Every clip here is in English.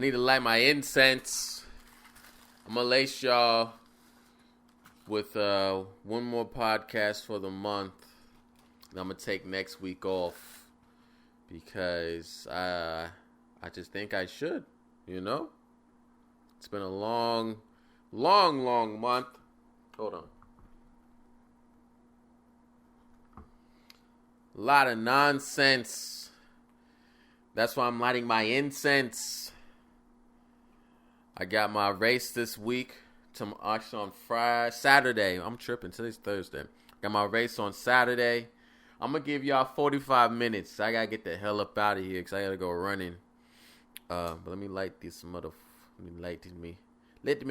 I need to light my incense. I'm going to lace y'all with one more podcast for the month. And I'm going to take next week off because I just think I should, you know? It's been a long month. Hold on. A lot of nonsense. That's why I'm lighting my incense. I got my race this week. Actually on Saturday. I'm tripping. Today's Thursday. Got my race on Saturday. I'm going to give y'all 45 minutes. I got to get the hell up out of here because I got to go running. But let me light this Let me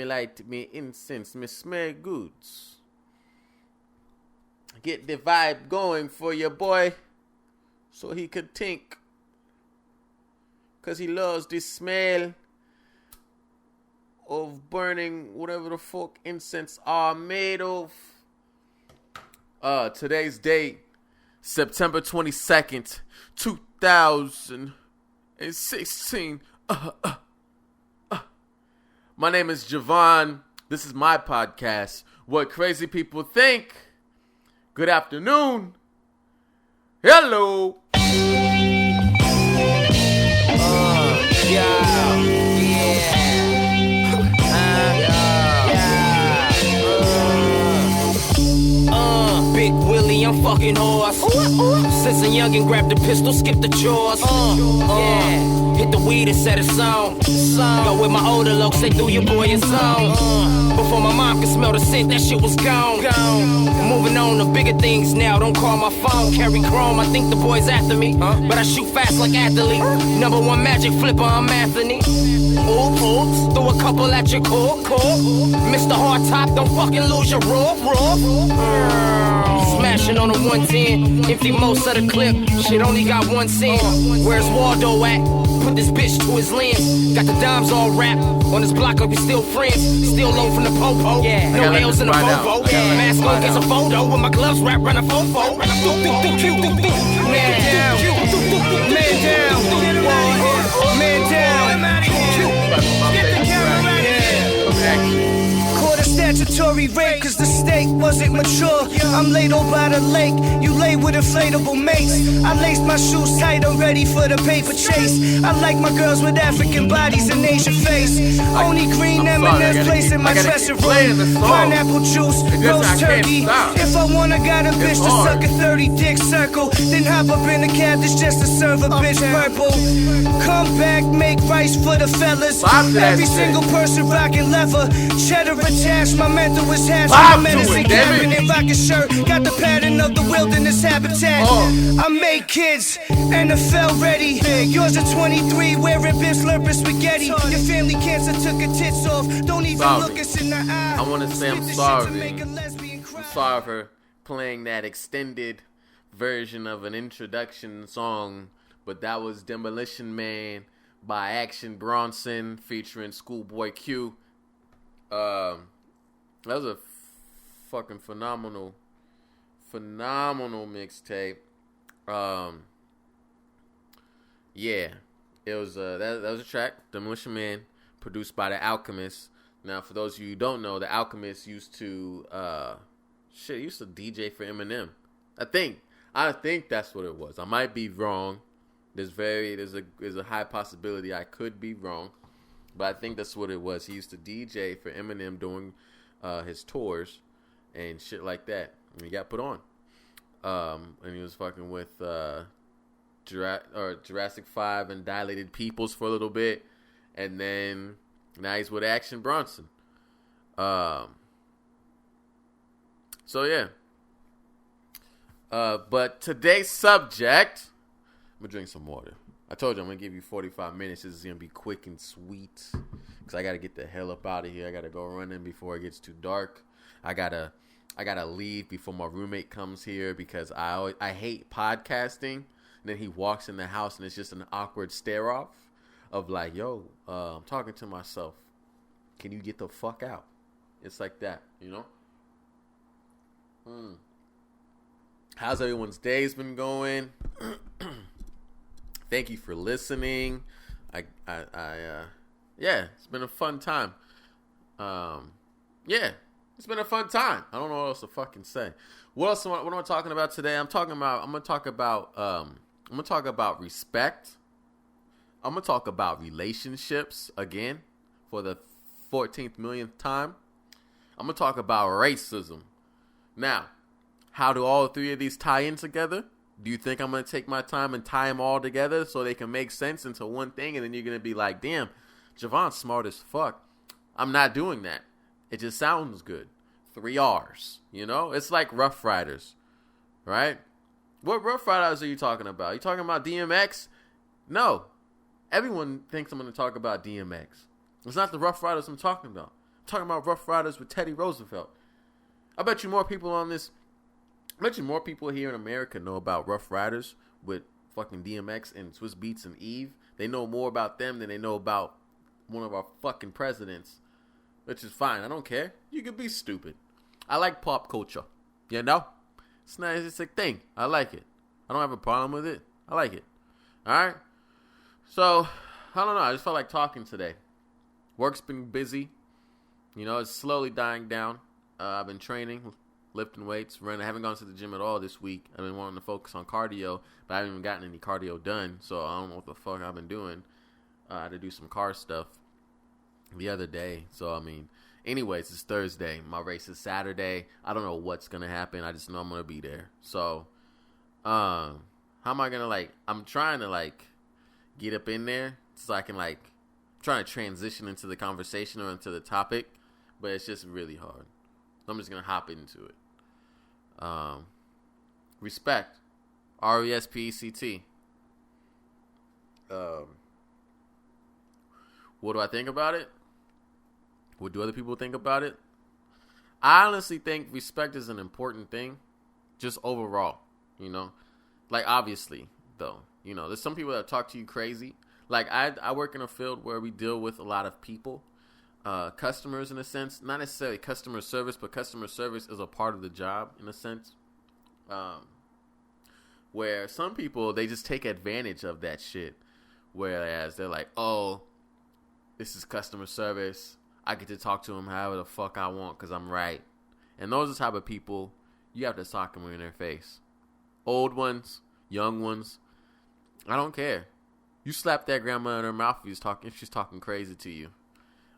light me incense. Me smell goods. Get the vibe going for your boy so he could think. Because he loves the smell of burning whatever the fuck incense are made of. Today's date, September 22nd, 2016. My name is Jovan. This is my podcast, What Crazy People Think. Good afternoon. Hello. Big Willie, I'm fucking horse. Since a youngin' grabbed the pistol, skip the chores. Hit the weed and set it on. Go with my older lokes, they threw your boy a song. Before my mom could smell the scent, that shit was gone. Moving on to bigger things now, don't call my phone. Carry chrome, I think the boy's after me. But I shoot fast like athlete. Number one magic flipper, I'm Anthony. Oops, throw a couple at your core. Mr. Hard Top, don't fucking lose your raw. Smashing on a 110, empty most of the clip. Shit only got one scene. Where's Waldo at? Put this bitch to his lens. Got the dimes all wrapped. On this block up, we still friends. Still low from the popo. No L's in the Volvo. Mask on, gets a photo with my gloves wrapped around a fofo. Man down. Man down. Man down. Get the camera out of here. Caught a statutory rape cause the steak wasn't mature. I'm laid over by the lake, you lay with inflatable mates. I laced my shoes tight, I'm ready for the paper chase. I like my girls with African bodies and Asian face. Only green M&M's placed in my dressing room. Pineapple juice, roast turkey. If I want, I got a bitch to suck a 30 dick circle. Then hop up in the cab that's just to serve a bitch purple. Come back, make rice for the fellas. Every single person rocking leather. Cheddar attached, my mental is hatched. My medicine cabinet and rockin' shirt. Got the pattern of the wilderness habitat. I make kids, NFL ready. Yours are 23, wearing bib slurping spaghetti. Your family cancer took her tits off. Don't even look us in the eye. I want to say I'm sorry. I'm sorry for playing that extended version of an introduction song, but that was Demolition Man by Action Bronson featuring Schoolboy Q. That was a fucking phenomenal mixtape. Yeah, it was that was a track, Demolition Man, produced by The Alchemist. Now, for those of you who don't know, The Alchemist used to DJ for Eminem. I think that's what it was. I might be wrong. There's a high possibility I could be wrong. But I think that's what it was. He used to DJ for Eminem during his tours and shit like that. And he got put on. And he was fucking with Jurassic 5 and Dilated Peoples for a little bit. And then now he's with Action Bronson. So yeah. But today's subject, I'm going to drink some water. I told you I'm going to give you 45 minutes. This is going to be quick and sweet because I got to get the hell up out of here. I got to go running before it gets too dark. I got to leave before my roommate comes here because I hate podcasting. And then he walks in the house and it's just an awkward stare off of like, yo, I'm talking to myself. Can you get the fuck out? It's like that, you know? How's everyone's days been going? Thank you for listening. I Yeah, it's been a fun time. Yeah, it's been a fun time. I don't know what else to fucking say. What am I talking about today? I'm gonna talk about respect. I'm gonna talk about relationships again for the 14th millionth time. I'm gonna talk about racism. Now, how do all three of these tie in together? Do you think I'm gonna take my time and tie them all together so they can make sense into one thing, and then you're gonna be like, damn, Jovan's smart as fuck? I'm not doing that. It just sounds good. 3 R's, you know? It's like Rough Riders, right? What Rough Riders are you talking about? You talking about DMX? No. Everyone thinks I'm going to talk about DMX. It's not the Rough Riders I'm talking about. I'm talking about Rough Riders with Teddy Roosevelt. I bet you more people here in America know about Rough Riders with fucking DMX and Swiss Beats and Eve. They know more about them than they know about one of our fucking presidents, which is fine. I don't care. You can be stupid. I like pop culture. You know? It's nice. It's a thing. I like it. I don't have a problem with it. I like it. All right? So, I don't know. I just felt like talking today. Work's been busy. You know, it's slowly dying down. I've been training, lifting weights, running. I haven't gone to the gym at all this week. I've been wanting to focus on cardio, but I haven't even gotten any cardio done. So, I don't know what the fuck I've been doing. I had to do some car stuff the other day. So, I mean, anyways, it's Thursday. My race is Saturday. I don't know what's going to happen. I just know I'm going to be there. So, how am I going to, I'm trying to, get up in there so I can, trying to transition into the conversation or into the topic, but it's just really hard. So I'm just going to hop into it. Respect. RESPECT. What do I think about it? What do other people think about it? I honestly think respect is an important thing, just overall, you know? Obviously, though, you know, there's some people that talk to you crazy. I work in a field where we deal with a lot of people, customers in a sense. Not necessarily customer service, but customer service is a part of the job in a sense. Where some people, they just take advantage of that shit. Whereas they're like, oh, this is customer service. I get to talk to them however the fuck I want because I'm right. And those are the type of people you have to sock them in their face. Old ones, young ones, I don't care. You slap that grandma in her mouth if she's talking crazy to you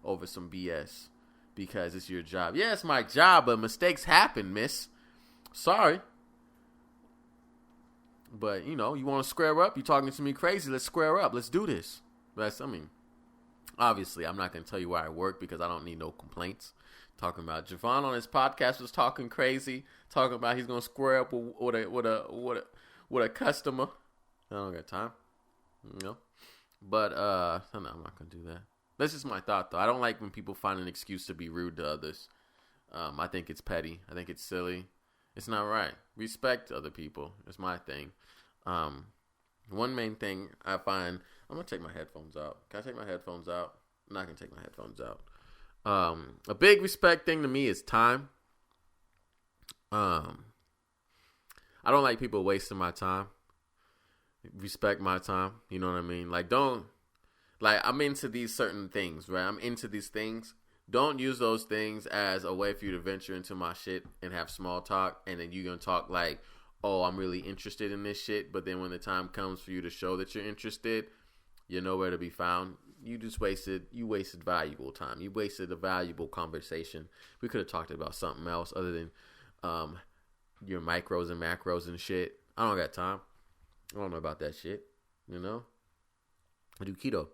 over some BS because it's your job. Yeah, it's my job, but mistakes happen, miss. Sorry. But, you know, you want to square up? You talking to me crazy? Let's square up. Let's do this. Obviously, I'm not going to tell you where I work because I don't need no complaints. Talking about Jovan on his podcast was talking crazy, talking about he's going to square up with a customer. I don't got time, you know. But no, I'm not going to do that. That's just my thought, though. I don't like when people find an excuse to be rude to others. I think it's petty. I think it's silly. It's not right. Respect other people. It's my thing. One main thing I find... I'm going to take my headphones out. Can I take my headphones out? I'm not going to take my headphones out. A big respect thing to me is time. I don't like people wasting my time. Respect my time. You know what I mean? I'm into these certain things, right? I'm into these things. Don't use those things as a way for you to venture into my shit and have small talk. And then you're going to talk like, oh, I'm really interested in this shit. But then when the time comes for you to show that you're interested, you're nowhere to be found. You wasted valuable time. You wasted a valuable conversation. We could have talked about something else other than your micros and macros and shit. I don't got time. I don't know about that shit. You know? I do keto.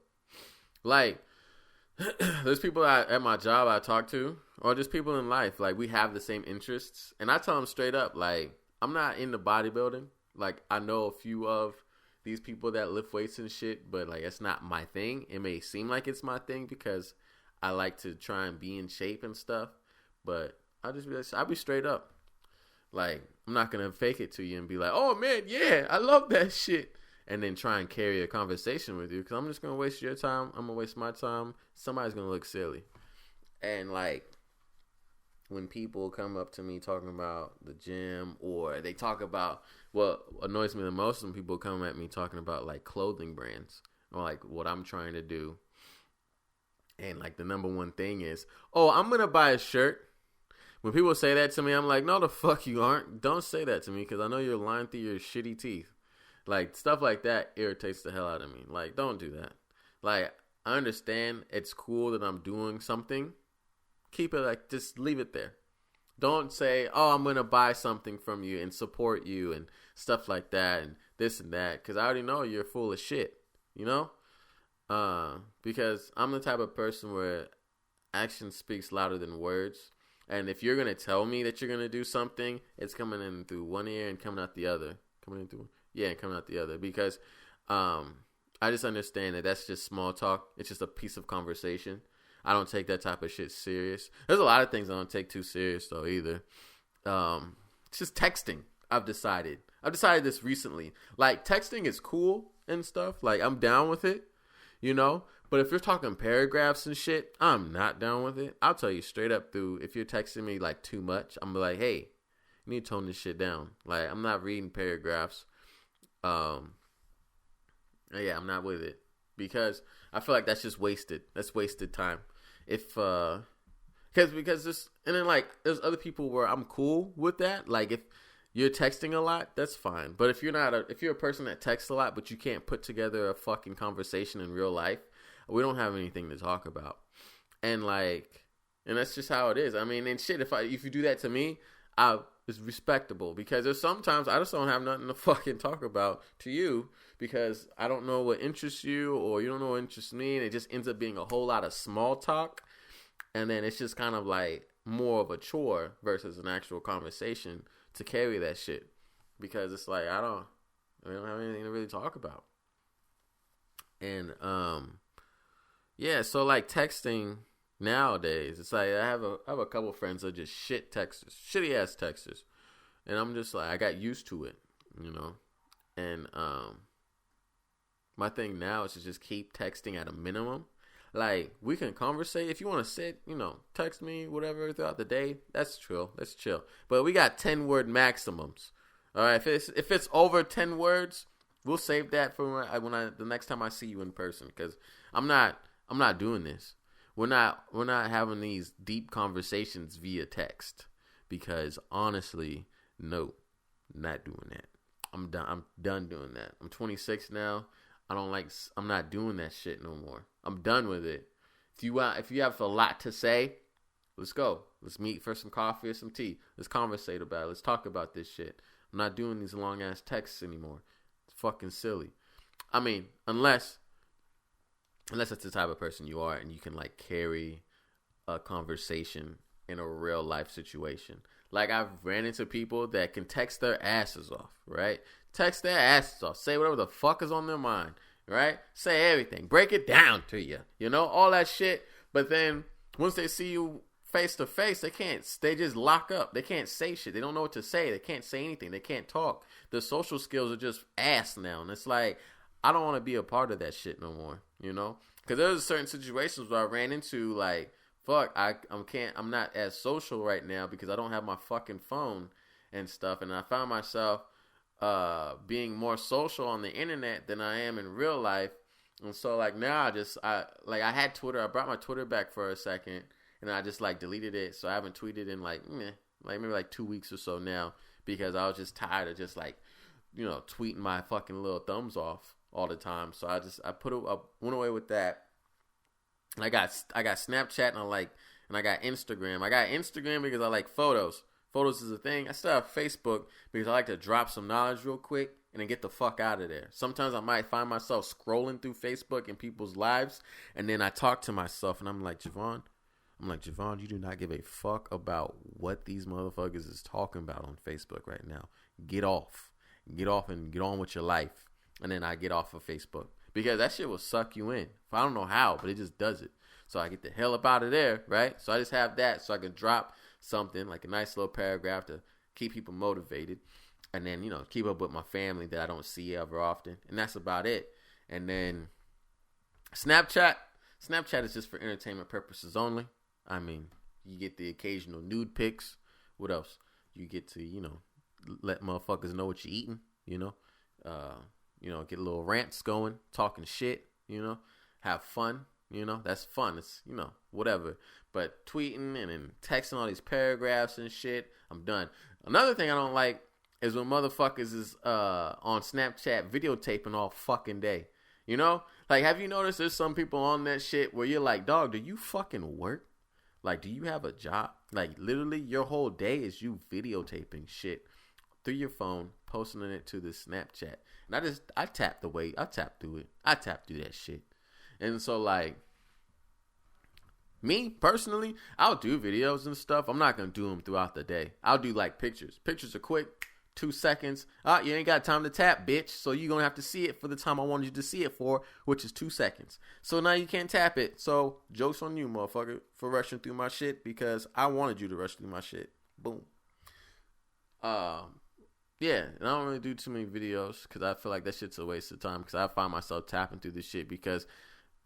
There's people at my job I talk to, or just people in life. We have the same interests. And I tell them straight up, I'm not into bodybuilding. I know a few of these people that lift weights and shit, but it's not my thing. It may seem like it's my thing because I like to try and be in shape and stuff, but I'll be straight up. I'm not gonna fake it to you and be like, oh man, yeah, I love that shit, and then try and carry a conversation with you because I'm just gonna waste your time. I'm gonna waste my time. Somebody's gonna look silly. And when people come up to me talking about the gym, or they talk about, what annoys me the most when people come at me talking about clothing brands or what I'm trying to do. And like the number one thing is, oh, I'm going to buy a shirt. When people say that to me, I'm like, no, the fuck you aren't. Don't say that to me because I know you're lying through your shitty teeth. Like, stuff like that irritates the hell out of me. Like, don't do that. Like, I understand it's cool that I'm doing something. Keep it like, just leave it there. Don't say, oh, I'm going to buy something from you and support you and stuff like that and this and that. Because I already know you're full of shit, you know? Because I'm the type of person where action speaks louder than words. And if you're going to tell me that you're going to do something, it's coming in through one ear and coming out the other. Coming out the other. Because I just understand that that's just small talk. It's just a piece of conversation. I don't take that type of shit serious. There's a lot of things I don't take too serious, though, either. It's just texting, I've decided. I've decided this recently. Like, texting is cool and stuff. Like, I'm down with it, you know? But if you're talking paragraphs and shit, I'm not down with it. I'll tell you straight up through, if you're texting me, like, too much, I'm like, hey, you need to tone this shit down. Like, I'm not reading paragraphs. Yeah, I'm not with it. Because I feel like that's just wasted. That's wasted time. Because this, and then, like, there's other people where I'm cool with that. Like, if you're texting a lot, that's fine. But if you're a person that texts a lot, but you can't put together a fucking conversation in real life, we don't have anything to talk about. And that's just how it is. I mean, and shit, if you do that to me, it's respectable. Because there's sometimes I just don't have nothing to fucking talk about to you because I don't know what interests you or you don't know what interests me. And it just ends up being a whole lot of small talk. And then it's just kind of like more of a chore versus an actual conversation to carry that shit. Because it's like, we don't have anything to really talk about. And, yeah, so like texting nowadays, it's like I have a couple friends that are just shitty ass texters, and I'm just like I got used to it, you know. And my thing now is to just keep texting at a minimum. Like we can conversate if you want to sit, you know, text me whatever throughout the day. That's chill. That's chill. But we got 10-word maximums. All right, if it's over 10 words, we'll save that for the next time I see you in person because I'm not doing this. We're not having these deep conversations via text because honestly, no, not doing that. I'm done doing that. I'm 26 now. I'm not doing that shit no more. I'm done with it. If you have a lot to say, let's go. Let's meet for some coffee or some tea. Let's conversate about it. Let's talk about this shit. I'm not doing these long ass texts anymore. It's fucking silly. I mean, unless that's the type of person you are and you can like carry a conversation in a real life situation. Like I've ran into people that can text their asses off, right? Text their asses off. Say whatever the fuck is on their mind, right? Say everything. Break it down to you. You know, all that shit. But then once they see you face to face, they just lock up. They can't say shit. They don't know what to say. They can't say anything. They can't talk. The social skills are just ass now. And it's like, I don't want to be a part of that shit no more, you know? Because there's certain situations where I ran into like, fuck, I'm not as social right now because I don't have my fucking phone and stuff. And I found myself being more social on the internet than I am in real life. And so like now I had Twitter. I brought my Twitter back for a second and I just like deleted it. So I haven't tweeted in like maybe like 2 weeks or so now because I was just tired of just like, you know, tweeting my fucking little thumbs off all the time. So I went away with that. And I got Snapchat and I got Instagram. I got Instagram because I like photos. Photos is a thing. I still have Facebook because I like to drop some knowledge real quick and then get the fuck out of there. Sometimes I might find myself scrolling through Facebook and people's lives, and then I talk to myself and I'm like, Jovan, you do not give a fuck about what these motherfuckers is talking about on Facebook right now. Get off and get on with your life. And then I get off of Facebook because that shit will suck you in. I don't know how, but it just does it. So I get the hell up out of there, right? So I just have that so I can drop something like a nice little paragraph to keep people motivated. And then, you know, keep up with my family that I don't see ever often. And that's about it. And then Snapchat is just for entertainment purposes only. I mean, you get the occasional nude pics. What else? You get to, you know, let motherfuckers know what you're eating, you know, get a little rants going, talking shit, you know, have fun. You know, that's fun. It's, you know, whatever. But tweeting and then texting all these paragraphs and shit, I'm done. Another thing I don't like is when motherfuckers is on Snapchat videotaping all fucking day. You know? Like, have you noticed there's some people on that shit where you're like, dog, do you fucking work? Like, do you have a job? Like, literally, your whole day is you videotaping shit through your phone, posting it to the Snapchat. And I tap through it. I tap through that shit. And so, like, me, personally, I'll do videos and stuff. I'm not going to do them throughout the day. I'll do, like, pictures. Pictures are quick, 2 seconds. You ain't got time to tap, bitch. So you're going to have to see it for the time I wanted you to see it for, which is 2 seconds. So now you can't tap it. So joke's on you, motherfucker, for rushing through my shit because I wanted you to rush through my shit. Boom. Yeah, and I don't really do too many videos because I feel like that shit's a waste of time because I find myself tapping through this shit because,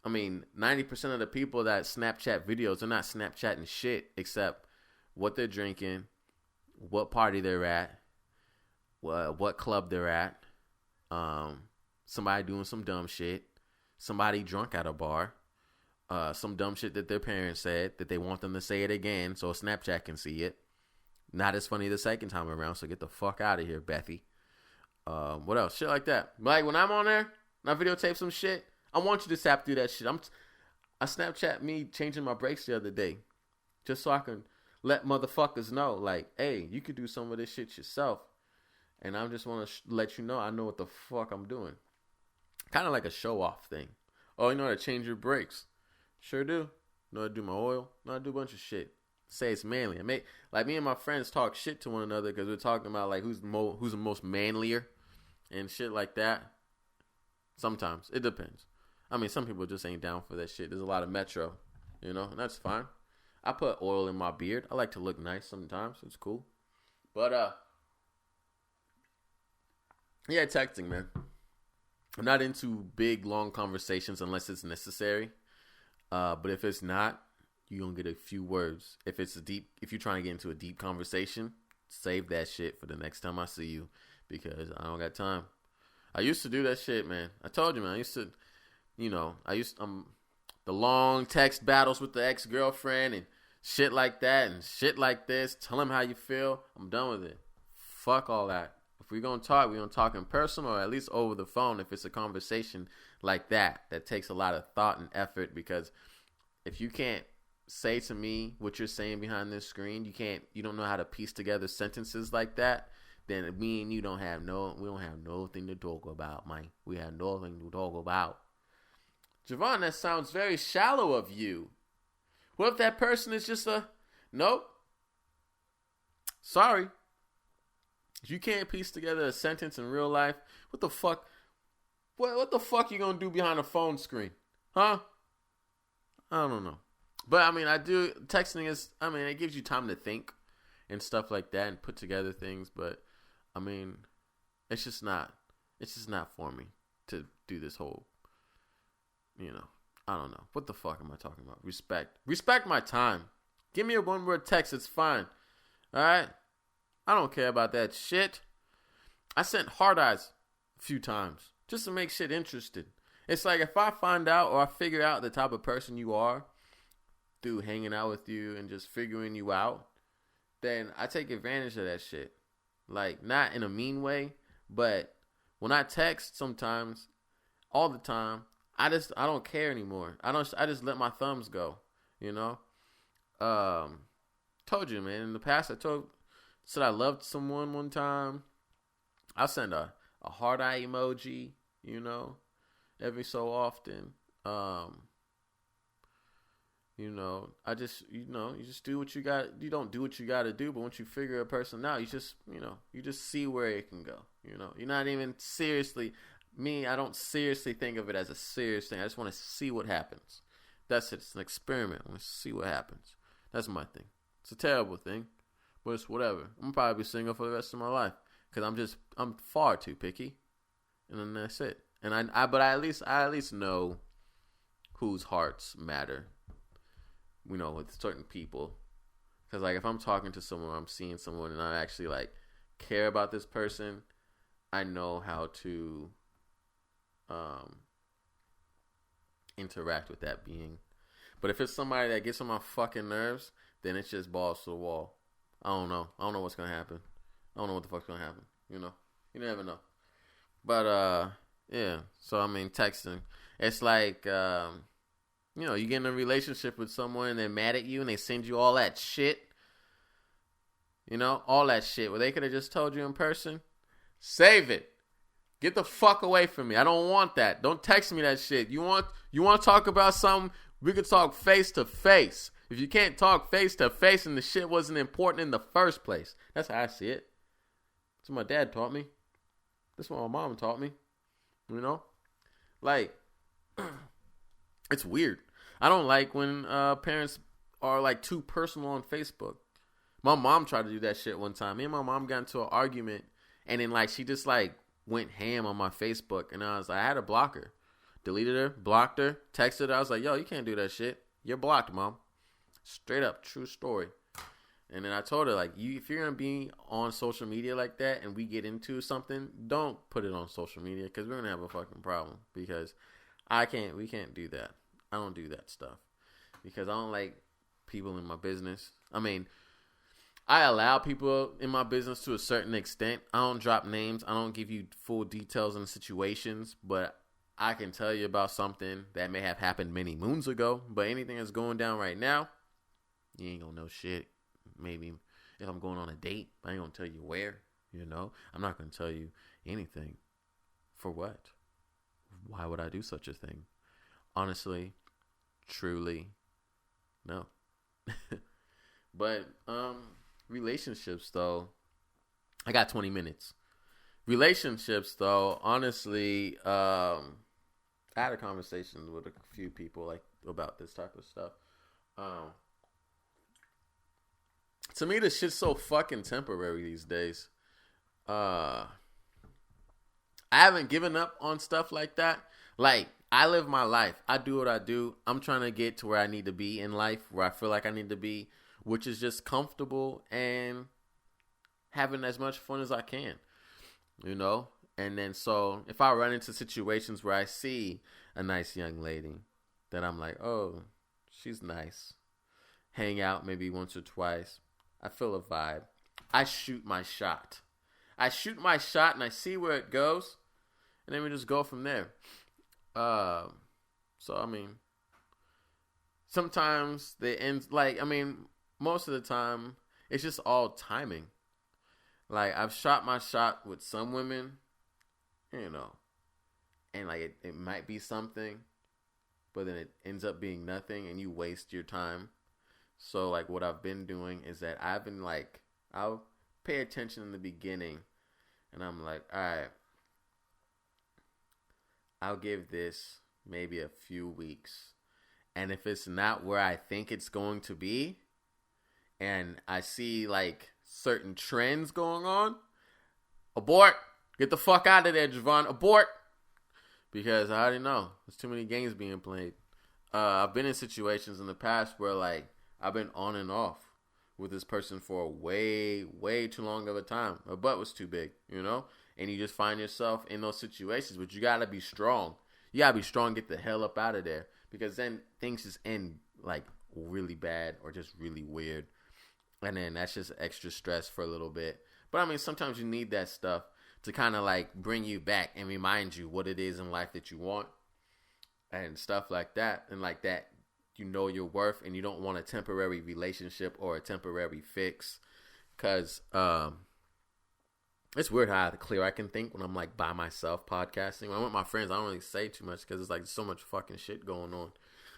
I mean, 90% of the people that Snapchat videos are not Snapchatting shit except what they're drinking, what party they're at, what club they're at, somebody doing some dumb shit, somebody drunk at a bar, some dumb shit that their parents said that they want them to say it again so Snapchat can see it. Not as funny the second time around, so get the fuck out of here, Bethy. What else? Shit like that. Like, when I'm on there and I videotape some shit, I want you to tap through that shit. I Snapchat me changing my brakes the other day just so I can let motherfuckers know, like, hey, you could do some of this shit yourself. And I just want to let you know I know what the fuck I'm doing. Kind of like a show-off thing. Oh, you know how to change your brakes? Sure do. Know how to do my oil? Know how to do a bunch of shit. Say it's manly. Like, me and my friends talk shit to one another because we're talking about, like, who's the most manlier and shit like that. Sometimes. It depends. I mean, some people just ain't down for that shit. There's a lot of Metro, you know, and that's fine. I put oil in my beard. I like to look nice sometimes. It's cool. But, yeah, texting, man. I'm not into big, long conversations unless it's necessary. But if it's not, you're going to get a few words. If you're trying to get into a deep conversation, save that shit for the next time I see you because I don't got time. I used to do that shit, man. I told you, man. I used to, the long text battles with the ex-girlfriend and shit like that and shit like this. Tell them how you feel. I'm done with it. Fuck all that. If we're going to talk in person or at least over the phone if it's a conversation like that takes a lot of thought and effort because if you can't say to me what you're saying behind this screen, you don't know how to piece together sentences like that, then me and you don't have nothing to talk about, man. We have nothing to talk about. Jovan, that sounds very shallow of you. What if that person is just nope? Sorry. If you can't piece together a sentence in real life, what the fuck? What the fuck you gonna do behind a phone screen? Huh? I don't know. But, I mean, texting it gives you time to think and stuff like that and put together things. But, I mean, it's just not for me to do this whole, I don't know. What the fuck am I talking about? Respect my time. Give me a one-word text. It's fine. All right? I don't care about that shit. I sent hard eyes a few times just to make shit interesting. It's like if I find out or I figure out the type of person you are, through hanging out with you and just figuring you out, then I take advantage of that shit. Like, not in a mean way, but when I text sometimes, all the time, I don't care anymore. I just let my thumbs go, Told you, man, in the past said I loved someone one time. I send a heart eye emoji, every so often. I just, you just do what you got. You don't do what you got to do, but once you figure a person out, you just see where it can go. You're not even seriously, I don't seriously think of it as a serious thing. I just want to see what happens. That's it. It's an experiment. I want to see what happens. That's my thing. It's a terrible thing, but it's whatever. I'm gonna probably be single for the rest of my life because I'm far too picky, and then that's it. And but I at least know whose hearts matter. With certain people, because like if I'm talking to someone, I'm seeing someone, and I actually like care about this person, I know how to, interact with that being. But if it's somebody that gets on my fucking nerves, then it's just balls to the wall. I don't know what's gonna happen. I don't know what the fuck's gonna happen. You know, you never know. But yeah. So I mean, texting. It's like you get in a relationship with someone and they're mad at you and they send you all that shit. All that shit where they could have just told you in person. Save it. Get the fuck away from me. I don't want that. Don't text me that shit. You want to talk about something? We could talk face to face. If you can't talk face to face and the shit wasn't important in the first place. That's how I see it. That's what my dad taught me. That's what my mom taught me. Like, it's weird. I don't like when parents are like too personal on Facebook. My mom tried to do that shit one time. Me and my mom got into an argument, and then like she just like went ham on my Facebook, and I was like, I had to block her, deleted her, blocked her, texted her. I was like, yo, you can't do that shit. You're blocked, mom. Straight up, true story. And then I told her, like, if you're gonna be on social media like that, and we get into something, don't put it on social media because we're gonna have a fucking problem. Because we can't do that. I don't do that stuff because I don't like people in my business. I mean, I allow people in my business to a certain extent. I don't drop names. I don't give you full details on situations, but I can tell you about something that may have happened many moons ago. But anything that's going down right now, you ain't gonna know shit. Maybe if I'm going on a date, I ain't gonna tell you where, I'm not gonna tell you anything. For what? Why would I do such a thing? Honestly, truly, no. But, relationships though, I got 20 minutes. Relationships though, honestly, I had a conversation with a few people like about this type of stuff. To me, this shit's so fucking temporary these days. I haven't given up on stuff like that. Like, I live my life. I do what I do. I'm trying to get to where I need to be in life, where I feel like I need to be, which is just comfortable and having as much fun as I can, And then so if I run into situations where I see a nice young lady that I'm like, oh, she's nice. Hang out maybe once or twice. I feel a vibe. I shoot my shot. And I see where it goes. And then we just go from there. So, I mean, sometimes they end, most of the time, it's just all timing. Like, I've shot my shot with some women, and like, it might be something, but then it ends up being nothing, and you waste your time. So, like, what I've been doing is that I've been, like, I'll pay attention in the beginning, and I'm like, all right, I'll give this maybe a few weeks. And if it's not where I think it's going to be, and I see, like, certain trends going on, abort. Get the fuck out of there, Jovan. Abort. Because I already know. There's too many games being played. I've been in situations in the past where, like, I've been on and off with this person for way, way too long of a time. My butt was too big, And you just find yourself in those situations. But you got to be strong. You got to be strong, get the hell up out of there. Because then things just end, like, really bad or just really weird. And then that's just extra stress for a little bit. But, I mean, sometimes you need that stuff to kind of, like, bring you back and remind you what it is in life that you want. And stuff like that. And like that. You know your worth and you don't want a temporary relationship or a temporary fix. Because it's weird how clear I can think when I'm like by myself podcasting. When I'm with my friends, I don't really say too much because it's like so much fucking shit going on.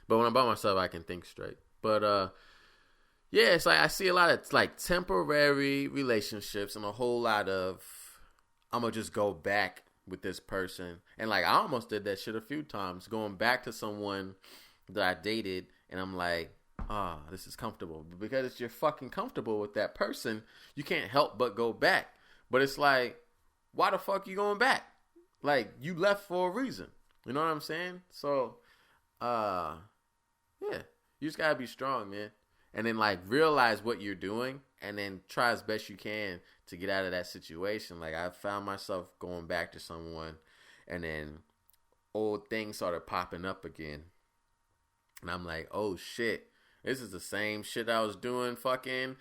But when I'm by myself, I can think straight. But yeah, it's like I see a lot of like temporary relationships and a whole lot of I'm going to just go back with this person. And like I almost did that shit a few times, going back to someone that I dated, and I'm like, this is comfortable. But because you're fucking comfortable with that person, you can't help but go back. But it's like, why the fuck you going back? Like, you left for a reason. You know what I'm saying? So, yeah, you just gotta be strong, man. And then, like, realize what you're doing, and then try as best you can to get out of that situation. Like, I found myself going back to someone, and then old things started popping up again. And I'm like, oh shit, this is the same shit I was doing fucking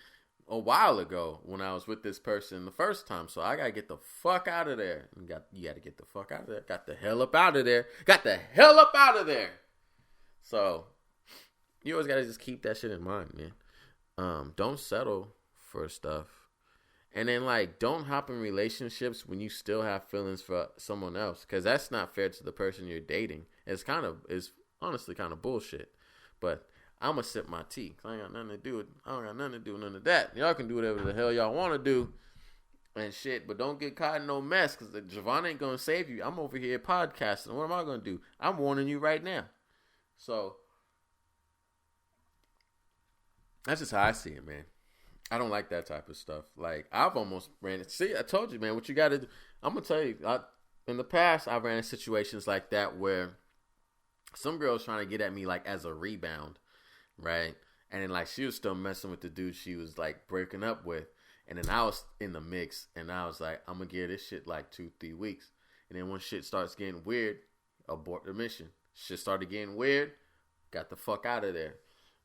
a while ago when I was with this person the first time. So I gotta get the fuck out of there. You gotta get the fuck out of there. Got the hell up out of there. Got the hell up out of there. So you always gotta just keep that shit in mind, man. Don't settle for stuff. And then, like, don't hop in relationships when you still have feelings for someone else. Because that's not fair to the person you're dating. It's honestly kind of bullshit. But I'm going to sip my tea. I don't got nothing to do with none of that. Y'all can do whatever the hell y'all want to do and shit. But don't get caught in no mess. Because Jovan ain't going to save you. I'm over here podcasting. What am I going to do? I'm warning you right now. So that's just how I see it, man. I don't like that type of stuff. Like, I've almost ran it. See, I told you, man, what you got to do. I'm going to tell you, in the past, I ran in situations like that where some girl's trying to get at me, like, as a rebound, right? And then, like, she was still messing with the dude she was, like, breaking up with. And then I was in the mix, and I was like, I'm going to give this shit, like, 2-3 weeks. And then when shit starts getting weird, abort the mission. Shit started getting weird, got the fuck out of there,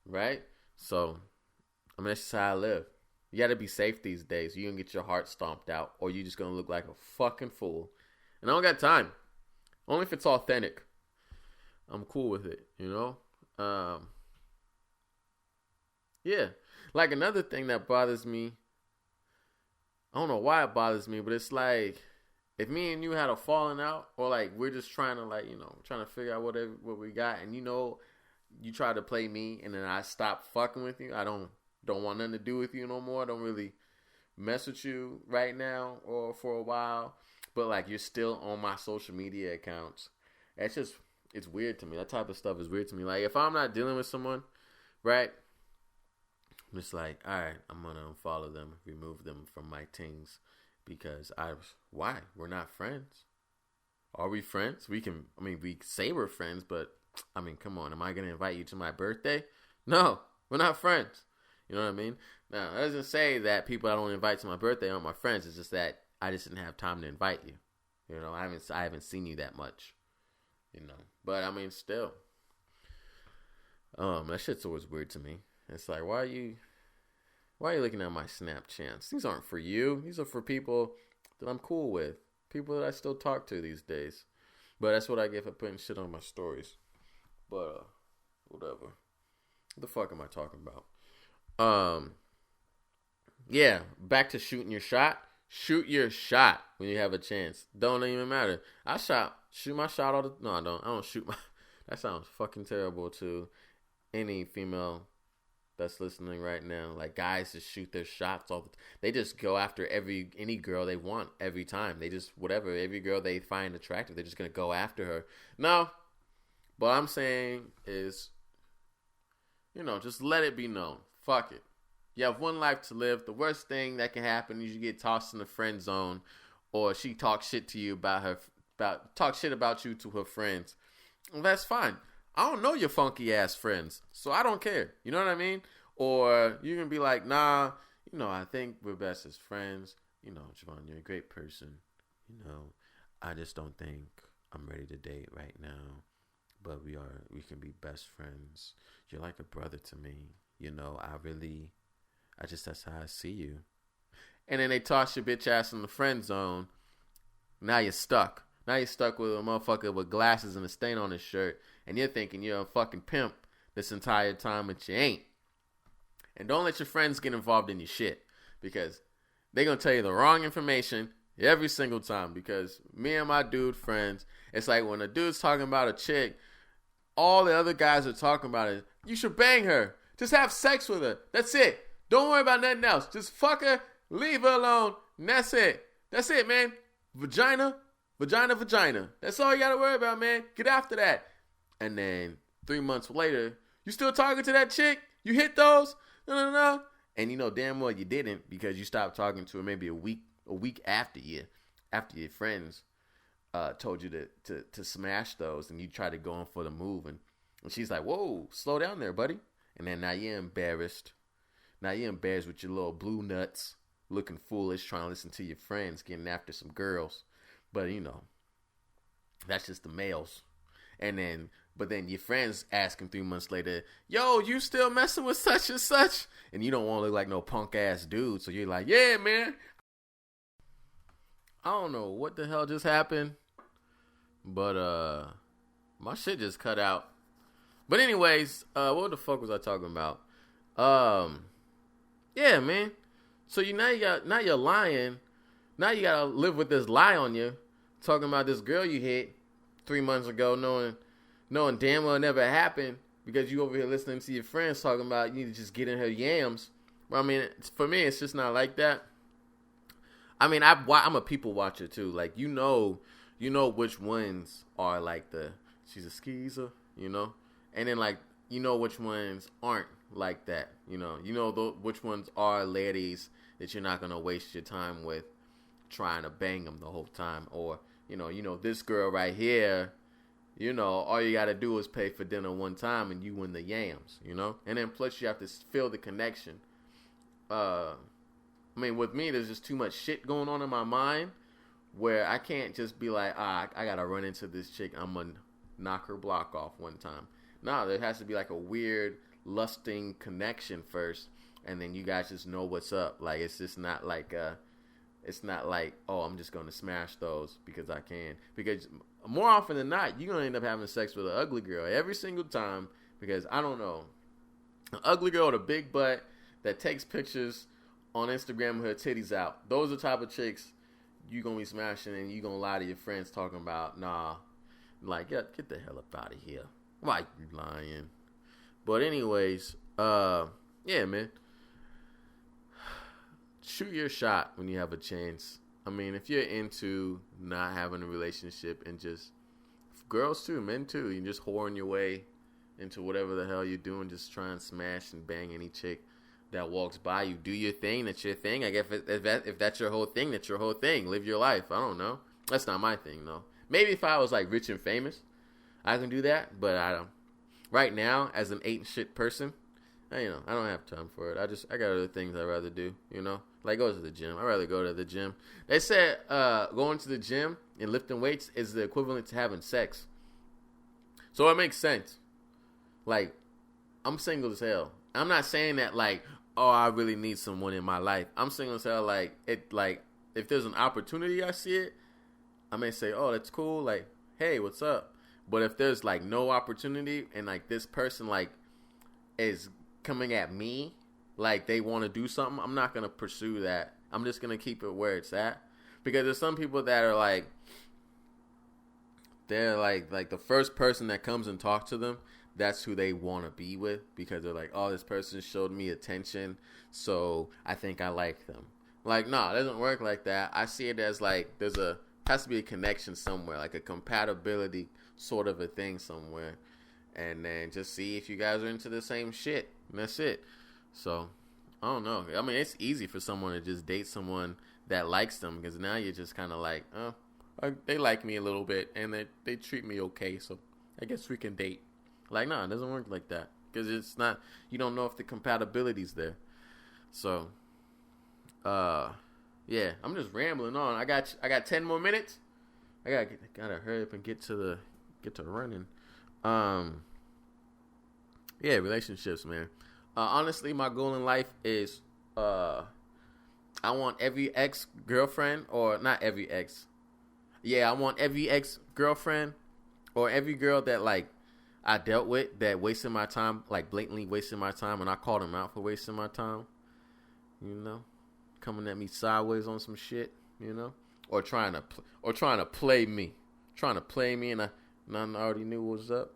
right? So, I mean, that's just how I live. You got to be safe these days. You're going to get your heart stomped out, or you're just going to look like a fucking fool. And I don't got time. Only if it's authentic. I'm cool with it, you know? Yeah. Like, another thing that bothers me, I don't know why it bothers me, but it's like, if me and you had a falling out, or like, we're just trying to, like, you know, trying to figure out what we got, and you know, you try to play me, and then I stop fucking with you, I don't want nothing to do with you no more. I don't really mess with you right now or for a while. But, like, you're still on my social media accounts. It's weird to me. That type of stuff is weird to me. Like, if I'm not dealing with someone, right, I'm just like, all right, I'm going to unfollow them, remove them from my things. Because why? We're not friends. Are we friends? We say we're friends, but, I mean, come on. Am I going to invite you to my birthday? No, we're not friends. You know what I mean? Now, that doesn't say that people I don't invite to my birthday aren't my friends. It's just that I just didn't have time to invite you. You know, I haven't seen you that much. You know, but I mean, still, that shit's always weird to me. It's like, why are you looking at my Snapchats? These aren't for you. These are for people that I'm cool with, people that I still talk to these days. But that's what I get for putting shit on my stories. But whatever. What the fuck am I talking about? Yeah, back to shooting your shot. Shoot your shot when you have a chance. Don't even matter. Shoot my shot all the. No, I don't. I don't shoot my. That sounds fucking terrible to any female that's listening right now. Like, guys just shoot their shots all the. They just go after any girl they want every time. They just every girl they find attractive, they're just gonna go after her. No, what I'm saying is, you know, just let it be known. Fuck it. You have one life to live. The worst thing that can happen is you get tossed in the friend zone, or she talks shit to you talk shit about you to her friends. Well, that's fine. I don't know your funky ass friends, so I don't care. You know what I mean? Or you can be like, nah, you know, I think we're best as friends. You know, Jovan, you're a great person. You know, I just don't think I'm ready to date right now, but we can be best friends. You're like a brother to me. You know, that's how I see you. And then they toss your bitch ass in the friend zone. Now you're stuck. Now you're stuck with a motherfucker with glasses and a stain on his shirt. And you're thinking you're a fucking pimp this entire time, but you ain't. And don't let your friends get involved in your shit. Because they're going to tell you the wrong information every single time. Because me and my dude friends, it's like when a dude's talking about a chick, all the other guys are talking about it. You should bang her. Just have sex with her. That's it. Don't worry about nothing else. Just fuck her, leave her alone, and that's it. That's it, man. Vagina. That's all you gotta worry about, man. Get after that. And then 3 months later, you still talking to that chick? You hit those? No. And you know damn well you didn't, because you stopped talking to her maybe a week after your friends told you to smash those, and you tried to go in for the move, and she's like, whoa, slow down there, buddy. And then now you're embarrassed. Now you're embarrassed with your little blue nuts, looking foolish, trying to listen to your friends, getting after some girls. But, you know, that's just the males. But then your friends ask him 3 months later, yo, you still messing with such and such? And you don't want to look like no punk ass dude. So you're like, yeah, man. I don't know what the hell just happened. But my shit just cut out. But anyways, what the fuck was I talking about? Yeah, man. So now you're lying. Now you gotta live with this lie on you. Talking about this girl you hit 3 months ago, knowing damn well it never happened because you over here listening to your friends talking about you need to just get in her yams. But I mean, for me, it's just not like that. I mean, I'm a people watcher too. Like you know which ones are like she's a skeezer, and then like which ones aren't like that. Which ones are ladies that you're not gonna waste your time with trying to bang them the whole time, or this girl right here. All you gotta do is pay for dinner one time and you win the yams, and then plus you have to feel the connection. I mean, with me, there's just too much shit going on in my mind where I can't just be like, I gotta run into this chick, I'm gonna knock her block off one time. No, there has to be like a weird lusting connection first, and then you guys just know what's up. Like, it's just not like, oh, I'm just gonna smash those because I can. Because more often than not, you're going to end up having sex with an ugly girl every single time because, I don't know, an ugly girl with a big butt that takes pictures on Instagram with her titties out. Those are the type of chicks you're going to be smashing and you're going to lie to your friends talking about, nah, like, get the hell up out of here. Why you lying? But anyways, yeah, man. Shoot your shot when you have a chance. I mean, if you're into not having a relationship and just girls too, men too, you just whoring your way into whatever the hell you're doing, just try and smash and bang any chick that walks by you. Do your thing. That's your thing. I guess if that's your whole thing, that's your whole thing. Live your life. I don't know. That's not my thing, though. Maybe if I was like rich and famous, I can do that, but I don't. Right now, as an ain't shit person, I don't have time for it. I got other things I'd rather do, Like go to the gym. I'd rather go to the gym. They said going to the gym and lifting weights is the equivalent to having sex. So it makes sense. Like, I'm single as hell. I'm not saying that like, oh, I really need someone in my life. I'm single as hell. Like if there's an opportunity, I see it, I may say, oh, that's cool. Like, hey, what's up? But if there's like no opportunity and like this person like is coming at me, like they want to do something, I'm not going to pursue that. I'm just going to keep it where it's at. Because there's some people that are like, they're like the first person that comes and talks to them, that's who they want to be with. Because they're like, oh, this person showed me attention, so I think I like them. Like, no, it doesn't work like that. I see it as like has to be a connection somewhere, like a compatibility sort of a thing somewhere. And then just see if you guys are into the same shit. And that's it. So, I don't know. I mean, it's easy for someone to just date someone that likes them. Because now you're just kind of like, oh, they like me a little bit. And they treat me okay. So, I guess we can date. Like, no, it doesn't work like that. Because it's not, you don't know if the compatibility's there. So, yeah, I'm just rambling on. I got 10 more minutes. I gotta hurry up and get to running. Yeah, relationships, man. Honestly, my goal in life is I want every ex-girlfriend, or not every ex. Yeah, I want every ex-girlfriend or every girl that like I dealt with that wasted my time, like blatantly wasted my time, and I called them out for wasting my time. Coming at me sideways on some shit, or trying to play me, and I already knew what was up.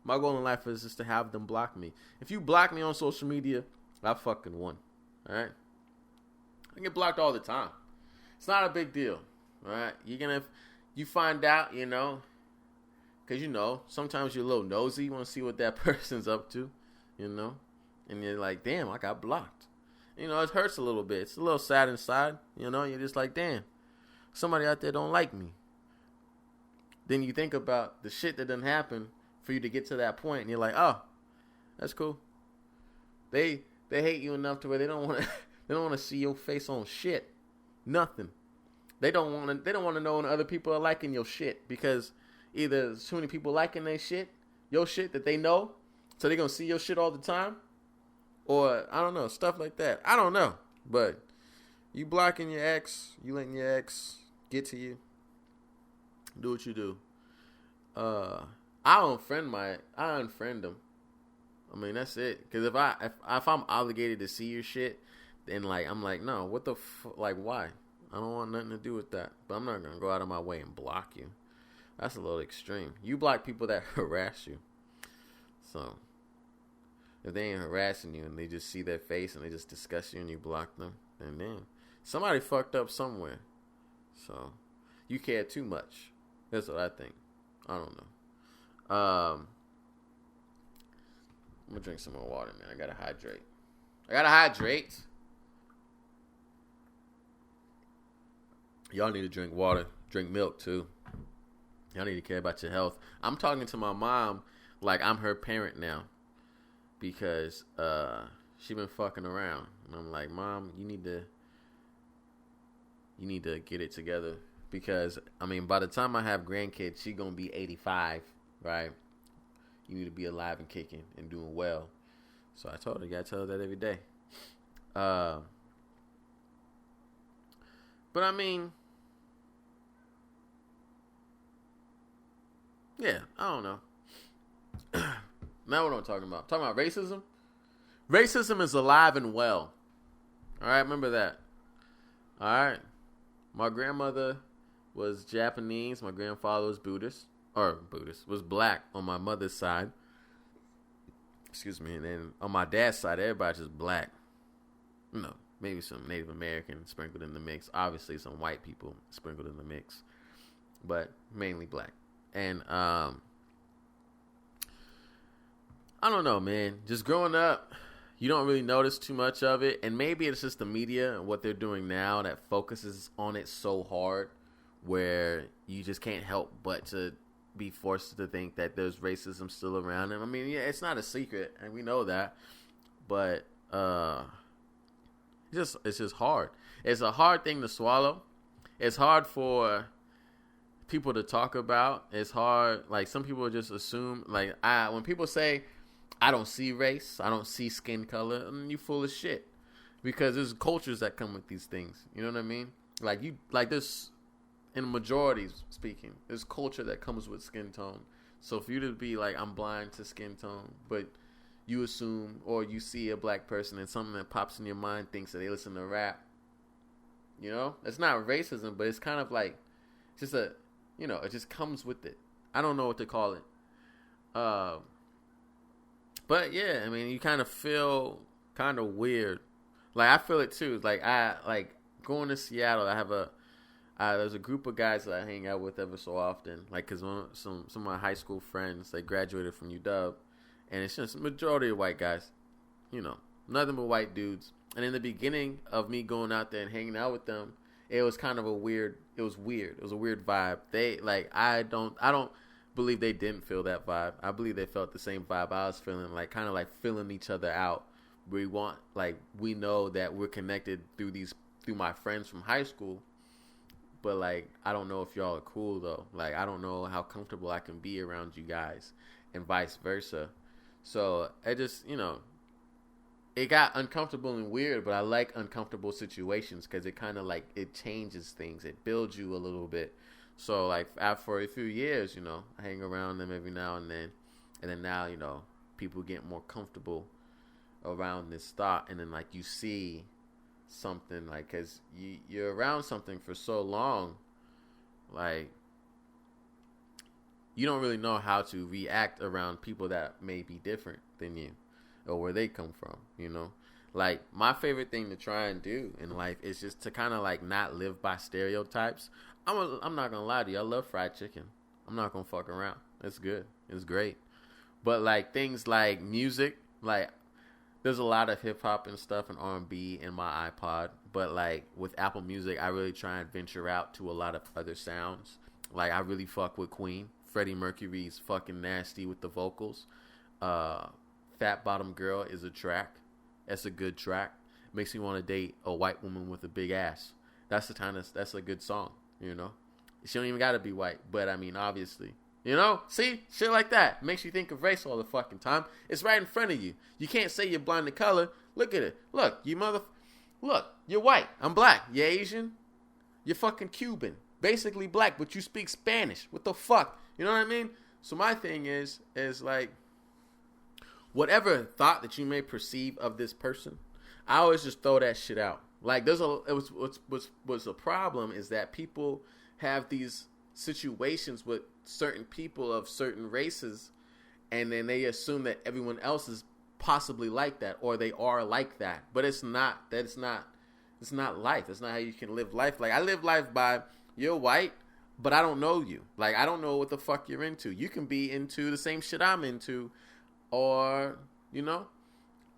My goal in life is just to have them block me. If you block me on social media, I fucking won. All right, I get blocked all the time. It's not a big deal. All right, you find out, because sometimes you're a little nosy. You want to see what that person's up to, and you're like, damn, I got blocked. It hurts a little bit. It's a little sad inside. You're just like, damn, somebody out there don't like me. Then you think about the shit that didn't happen for you to get to that point, and you're like, oh, that's cool. They hate you enough to where they don't want to see your face on shit. Nothing. They don't want to know when other people are liking your shit, because either there's too many people liking your shit that they know, so they're gonna see your shit all the time, or I don't know, stuff like that. I don't know, but you blocking your ex, you letting your ex get to you. Do what you do. I unfriend them. I mean, that's it. Because if I'm obligated to see your shit, then like I'm like, no, what the like, why? I don't want nothing to do with that. But I'm not gonna go out of my way and block you. That's a little extreme. You block people that harass you. So if they ain't harassing you and they just see their face and they just discuss you and you block them, and then somebody fucked up somewhere. So you care too much. That's what I think. I don't know. I'm gonna drink some more water, man. I gotta hydrate. Y'all need to drink water. Drink milk too. Y'all need to care about your health. I'm talking to my mom like I'm her parent now, because she been fucking around, and I'm like, Mom, you need to get it together, because I mean, by the time I have grandkids, she gonna be 85, right? You need to be alive and kicking and doing well. So I told her, you gotta tell her that every day. But I mean, yeah, I don't know. Now what am I talking about? I'm talking about racism. Racism is alive and well. All right, remember that. All right. My grandmother was Japanese. My grandfather was was black on my mother's side. Excuse me. And then on my dad's side, everybody's just black. You know, maybe some Native American sprinkled in the mix. Obviously, some white people sprinkled in the mix, but mainly black. And I don't know, man. Just growing up, you don't really notice too much of it. And maybe it's just the media and what they're doing now that focuses on it so hard, where you just can't help but to be forced to think that there's racism still around. And I mean, yeah, it's not a secret, and we know that. But it's just hard. It's a hard thing to swallow. It's hard for people to talk about. It's hard. Like, some people just assume, like, when people say, I don't see race, I don't see skin color, you full of shit. Because there's cultures that come with these things. You know what I mean? Like this, in majorities speaking, there's culture that comes with skin tone. So for you to be like, I'm blind to skin tone, but you assume, or you see a black person and something that pops in your mind thinks that they listen to rap. You know? It's not racism, but it's kind of like, just it just comes with it. I don't know what to call it. But yeah, I mean, you kind of feel kind of weird. Like, I feel it too. Like, going to Seattle, there's a group of guys that I hang out with ever so often. Like, cause some of my high school friends, they graduated from UW, and it's just a majority of white guys. You know, nothing but white dudes. And in the beginning of me going out there and hanging out with them, it was kind of weird. It was a weird vibe. I don't believe they didn't feel that vibe. I believe they felt the same vibe I was feeling, like kind of like filling each other out. We know that we're connected through my friends from high school, but like, I don't know if y'all are cool though. Like, I don't know how comfortable I can be around you guys, and vice versa. So it just, it got uncomfortable and weird, but I like uncomfortable situations because it kind of like, it changes things. It builds you a little bit. So like, for a few years, I hang around them every now and then now, people get more comfortable around this thought, and then like, you see something, like, because you're around something for so long, like, you don't really know how to react around people that may be different than you, or where they come from. Like, my favorite thing to try and do in life is just to kind of like not live by stereotypes. I'm not gonna lie to you, I love fried chicken. I'm not gonna fuck around. It's good. It's great. But like, things like music, like, there's a lot of hip hop and stuff and R&B in my iPod. But like, with Apple Music, I really try and venture out to a lot of other sounds. Like, I really fuck with Queen. Freddie Mercury's fucking nasty with the vocals. Fat Bottom Girl is a track. That's a good track. Makes me want to date a white woman with a big ass. That's a good song. She don't even gotta be white, but I mean, obviously, You know? See? Shit like that. Makes you think of race all the fucking time. It's right in front of you. You can't say you're blind to color. Look at it. Look, Look, you're white. I'm black. You're Asian. You're fucking Cuban. Basically black, but you speak Spanish. What the fuck? You know what I mean? So my thing is like, whatever thought that you may perceive of this person, I always just throw that shit out. Like, what's a problem is that people have these situations with certain people of certain races, and then they assume that everyone else is possibly like that, or they are like that. But it's not. It's not life. It's not how you can live life. Like, I live life by, you're white, but I don't know you. Like, I don't know what the fuck you're into. You can be into the same shit I'm into, or, you know,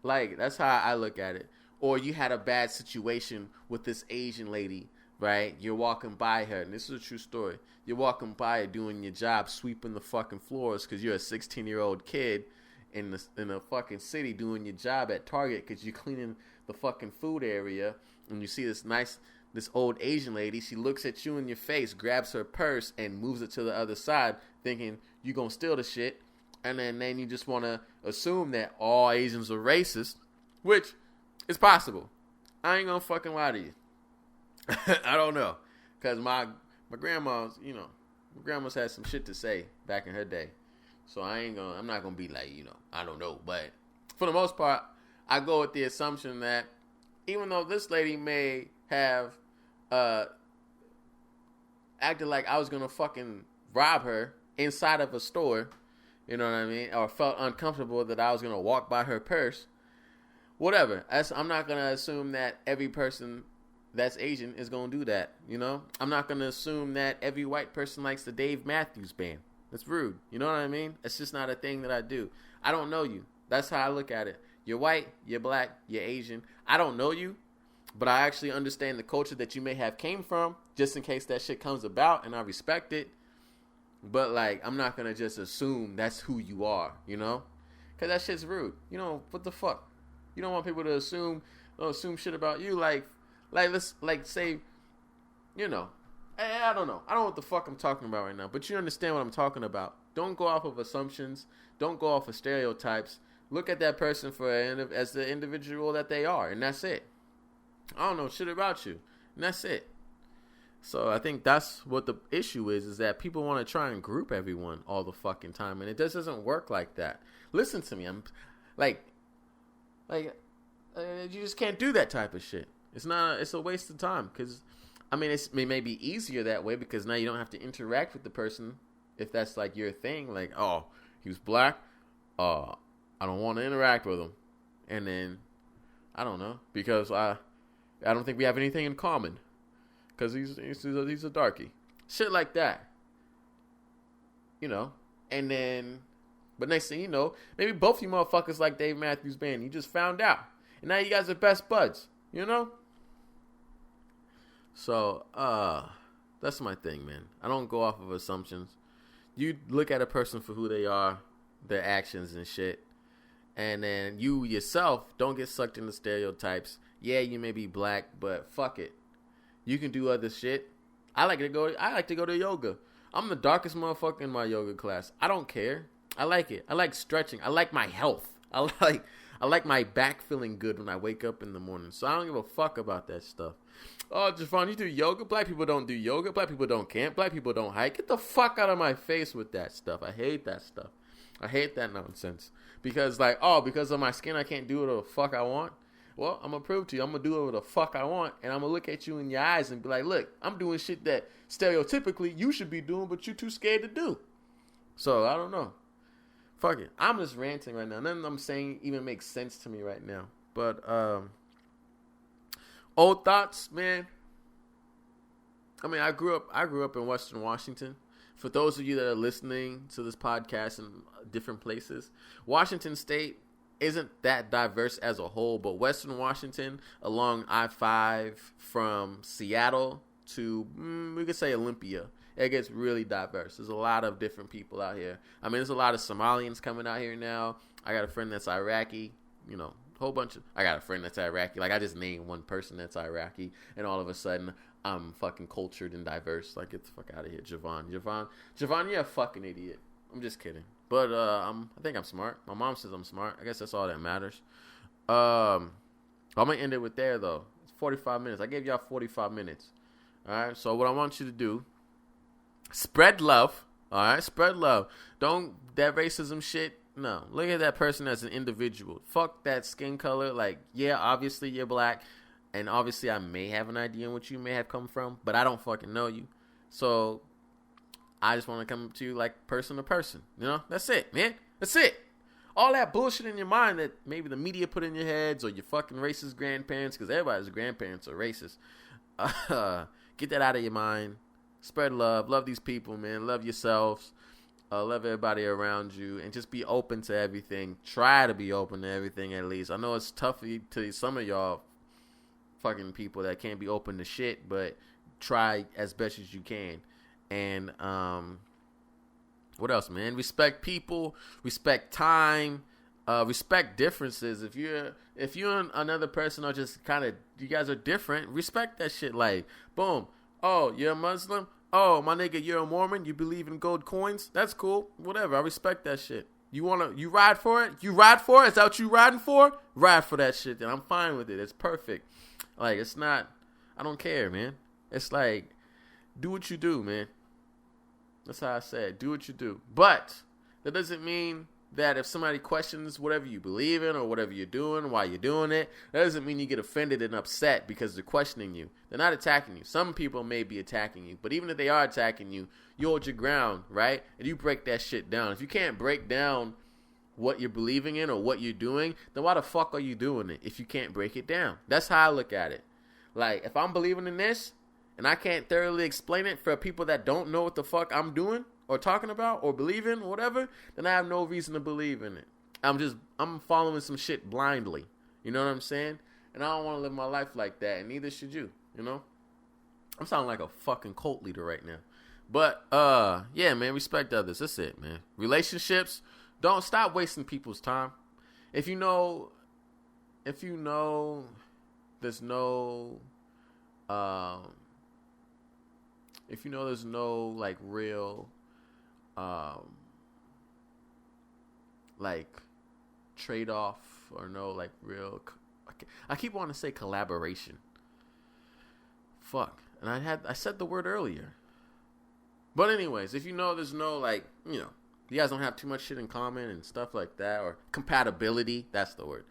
like, that's how I look at it. Or you had a bad situation with this Asian lady, right? You're walking by her, and this is a true story. You're walking by her doing your job, sweeping the fucking floors because you're a 16-year-old kid in a fucking city doing your job at Target because you're cleaning the fucking food area, and you see this old Asian lady. She looks at you in your face, grabs her purse, and moves it to the other side, thinking you're going to steal the shit. And then you just want to assume that all Asians are racist, which is possible. I ain't going to fucking lie to you. I don't know. Because my grandma's, you know, my grandma's had some shit to say back in her day. So I'm not going to be like, you know, I don't know. But for the most part, I go with the assumption that even though this lady may have acted like I was going to fucking rob her inside of a store, you know what I mean? Or felt uncomfortable that I was going to walk by her purse. Whatever. I'm not going to assume that every person that's Asian is going to do that, you know? I'm not going to assume that every white person likes the Dave Matthews Band. That's rude. You know what I mean? It's just not a thing that I do. I don't know you. That's how I look at it. You're white, you're black, you're Asian. I don't know you, but I actually understand the culture that you may have came from, just in case that shit comes about, and I respect it. But, like, I'm not going to just assume that's who you are, you know? Because that shit's rude. You know, what the fuck? You don't want people to assume shit about you. Let's say, you know, I don't know. I don't know what the fuck I'm talking about right now, but you understand what I'm talking about. Don't go off of assumptions. Don't go off of stereotypes. Look at that person as the individual that they are, and that's it. I don't know shit about you, and that's it. So I think that's what the issue is that people want to try and group everyone all the fucking time, and it just doesn't work like that. Listen to me. I'm like you just can't do that type of shit. It's a waste of time because, I mean, it may be easier that way because now you don't have to interact with the person if that's like your thing. Like, oh, he was black. I don't want to interact with him. And then, I don't know, because I don't think we have anything in common because he's a darkie. Shit like that. You know, and then, but next thing you know, maybe both you motherfuckers like Dave Matthews Band. You just found out. And now you guys are best buds, you know? So, that's my thing, man. I don't go off of assumptions. You look at a person for who they are, their actions and shit. And then you yourself don't get sucked into stereotypes. Yeah, you may be black, but fuck it. You can do other shit. I like to go to yoga. I'm the darkest motherfucker in my yoga class. I don't care. I like it. I like stretching. I like my health. I like my back feeling good when I wake up in the morning. So I don't give a fuck about that stuff. Oh, Jovan, you do yoga? Black people don't do yoga. Black people don't camp. Black people don't hike. Get the fuck out of my face with that stuff. I hate that stuff. I hate that nonsense. Because, like, because of my skin, I can't do whatever the fuck I want. Well, I'm going to prove to you. I'm going to do whatever the fuck I want. And I'm going to look at you in your eyes and be like, look, I'm doing shit that stereotypically you should be doing, but you're too scared to do. So, I don't know. Fuck it. I'm just ranting right now. Nothing I'm saying even makes sense to me right now. But, old thoughts, man. I mean, I grew up in Western Washington. For those of you that are listening to this podcast in different places, Washington State isn't that diverse as a whole, but Western Washington along I-5 from Seattle to, we could say Olympia, it gets really diverse. There's a lot of different people out here. I mean, there's a lot of Somalians coming out here now. I got a friend that's Iraqi, you know, I got a friend that's Iraqi. Like, I just named one person that's Iraqi, and all of a sudden, I'm fucking cultured and diverse. Like, get the fuck out of here, Jovan, you're a fucking idiot. I'm just kidding. But I think I'm smart. My mom says I'm smart. I guess that's all that matters. I'm gonna end it with there though. It's 45 minutes. I gave y'all 45 minutes. All right. So what I want you to do, spread love. All right, spread love. Don't that racism shit. No, look at that person as an individual. Fuck that skin color. Like, yeah, obviously you're black. And obviously, I may have an idea on what you may have come from, but I don't fucking know you. So, I just want to come to you like person to person. You know? That's it, man. That's it. All that bullshit in your mind that maybe the media put in your heads or your fucking racist grandparents, because everybody's grandparents are racist. Get that out of your mind. Spread love. Love these people, man. Love yourselves. Love everybody around you. And just be open to everything. Try to be open to everything at least. I know it's tough to some of y'all fucking people that can't be open to shit, but try as best as you can. And what else, man? Respect people, respect time, respect differences. If you and another person are just kind of, you guys are different, respect that shit. Like, boom, oh, you're a Muslim, oh, my nigga, you're a Mormon, you believe in gold coins, that's cool, whatever, I respect that shit. You ride for it? You ride for it? Is that what you riding for? Ride for that shit, then I'm fine with it. It's perfect. Like, it's not, I don't care, man. It's like, do what you do, man. That's how I said, do what you do. But that doesn't mean that if somebody questions whatever you believe in or whatever you're doing, why you're doing it, that doesn't mean you get offended and upset because they're questioning you. They're not attacking you. Some people may be attacking you, but even if they are attacking you, you hold your ground, right? And you break that shit down. If you can't break down what you're believing in or what you're doing, then why the fuck are you doing it if you can't break it down? That's how I look at it. Like, if I'm believing in this and I can't thoroughly explain it for people that don't know what the fuck I'm doing or talking about or believe in or whatever, then I have no reason to believe in it. I'm following some shit blindly. You know what I'm saying? And I don't want to live my life like that, and neither should you, you know? I'm sounding like a fucking cult leader right now. But, yeah, man, respect others. That's it, man. Relationships, don't stop wasting people's time. If you know there's no, like, real, like, trade-off or no, like, real, I keep wanting to say collaboration. Fuck. And I said the word earlier. But anyways, if you know there's no, like, you know, you guys don't have too much shit in common and stuff like that, or compatibility, that's the word.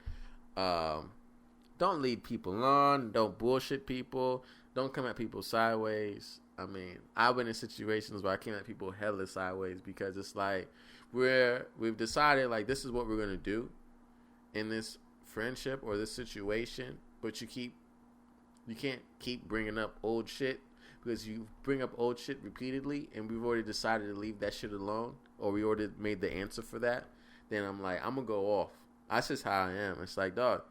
Don't lead people on. Don't bullshit people. Don't come at people sideways. I mean, I've been in situations where I came at people hella sideways because it's like we've decided, like, this is what we're going to do in this friendship or this situation, but you can't keep bringing up old shit because you bring up old shit repeatedly and we've already decided to leave that shit alone, or we already made the answer for that. Then I'm like, I'm going to go off. That's just how I am. It's like, dog,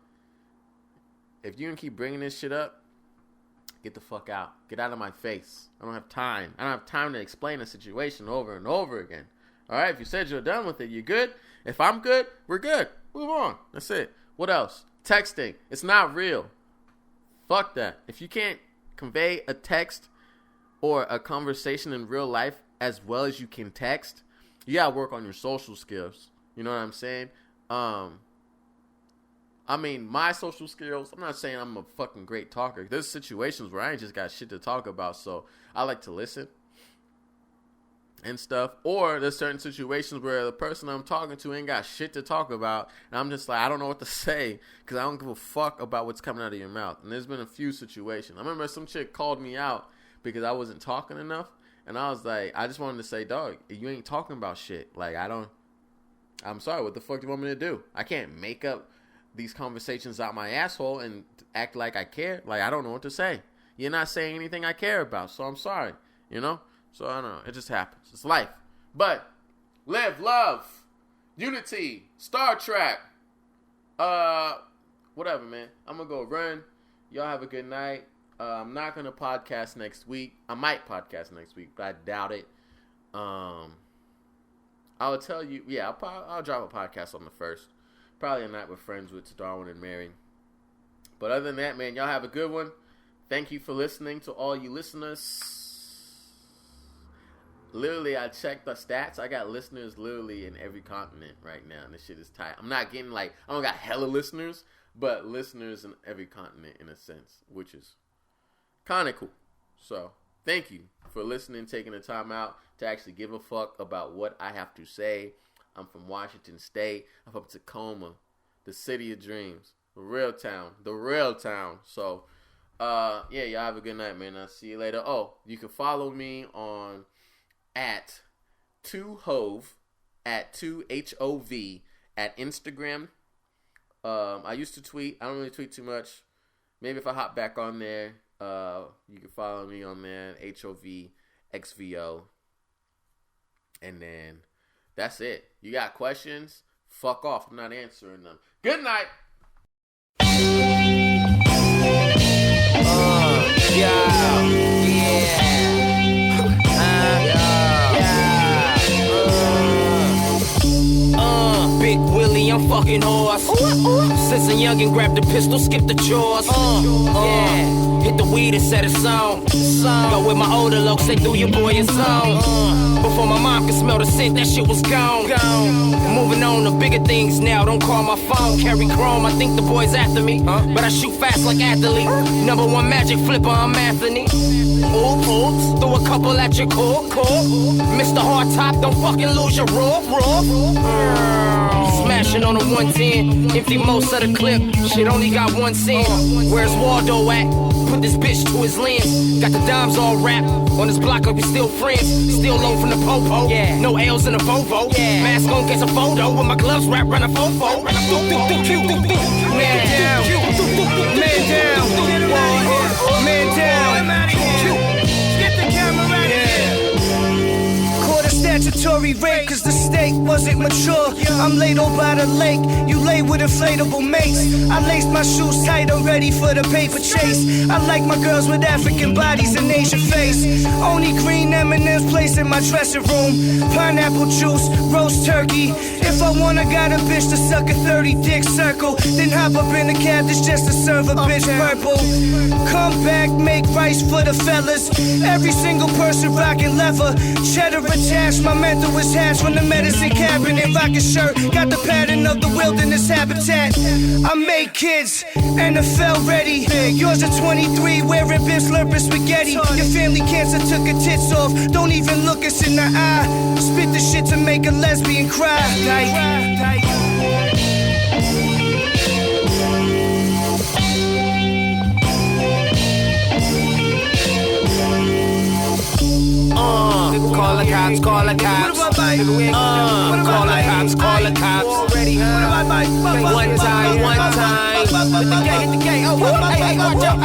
if you can keep bringing this shit up, get the fuck out. Get out of my face. I don't have time. I don't have time to explain a situation over and over again. All right? If you said you're done with it, you're good. If I'm good, we're good. Move on. That's it. What else? Texting. It's not real. Fuck that. If you can't convey a text or a conversation in real life as well as you can text, you gotta work on your social skills. You know what I'm saying? I mean, my social skills, I'm not saying I'm a fucking great talker. There's situations where I ain't just got shit to talk about, so I like to listen and stuff. Or there's certain situations where the person I'm talking to ain't got shit to talk about, and I'm just like, I don't know what to say because I don't give a fuck about what's coming out of your mouth. And there's been a few situations. I remember some chick called me out because I wasn't talking enough, and I was like, I just wanted to say, dog, you ain't talking about shit. Like, I'm sorry, what the fuck do you want me to do? I can't make up these conversations out my asshole and act like I care. Like, I don't know what to say. You're not saying anything I care about, so I'm sorry, you know? So, I don't know. It just happens. It's life. But, live, love, unity, Star Trek, whatever, man. I'm going to go run. Y'all have a good night. I'm not going to podcast next week. I might podcast next week, but I doubt it. I'll tell you, yeah, I'll drop a podcast on the 1st. Probably a night with friends with Darwin and Mary. But other than that, man, y'all have a good one. Thank you for listening to all you listeners. Literally, I checked the stats. I got listeners literally in every continent right now, and this shit is tight. I'm not getting I don't got hella listeners, but listeners in every continent in a sense, which is kind of cool. So, thank you for listening, taking the time out to actually give a fuck about what I have to say. I'm from Washington State. I'm from Tacoma, the city of dreams, the real town. So, yeah, y'all have a good night, man. I'll see you later. Oh, you can follow me on at 2hove, at 2HOV, at Instagram. I used to tweet. I don't really tweet too much. Maybe if I hop back on there, you can follow me on there, HOVXVO. And then that's it. You got questions? Fuck off. I'm not answering them. Good night. Big Willie, I'm fucking horse. Since a youngin' grabbed the pistol, skip the chores. Yeah, hit the weed and set it on. Go with my older lokes, they threw your boy a song. Before my mom could smell the scent, that shit was gone. Moving on to bigger things now, don't call my phone. Carry chrome, I think the boy's after me. But I shoot fast like athlete. Number one magic flipper, I'm Anthony. Oops, throw a couple at your core. Mr. Hardtop, don't fucking lose your raw. Smashing on a 110, empty most of the clip. Shit only got one scene. Where's Waldo at? Put this bitch to his lens. Got the dimes all wrapped. On this block up, we still friends. Still low from the popo. Yeah. No L's in the Volvo. Yeah. Mask on, catch a photo. With my gloves wrapped around a fofo. Man down. Man down. Man down. Get the camera out of here. Caught a statutory rape cause the state wasn't mature. I'm laid over by the lake. You lay with inflatable mates. I laced my shoes tight, I'm ready for the paper chase. I like my girls with African bodies and Asian face. Only green M&M's placed in my dressing room. Pineapple juice, roast turkey. If I want, I got a bitch to suck a 30 dick circle. Then hop up in the cab that's just to serve a bitch purple. Come back, make rice for the fellas. Every single person rocking leather. Cheddar attached, my mental is hatched from the medicine cabinet. Rockin' shirt, got the pattern of the wilderness habitat. I make kids, NFL ready. Yours are 23, wearing bib slurping spaghetti. Your family cancer took her tits off. Don't even look us in the eye. Spit the shit to make a lesbian cry. Call the cops, call the cops. Call the cops, call the cops. One time. Hit the gate. Oh, hey, watch out.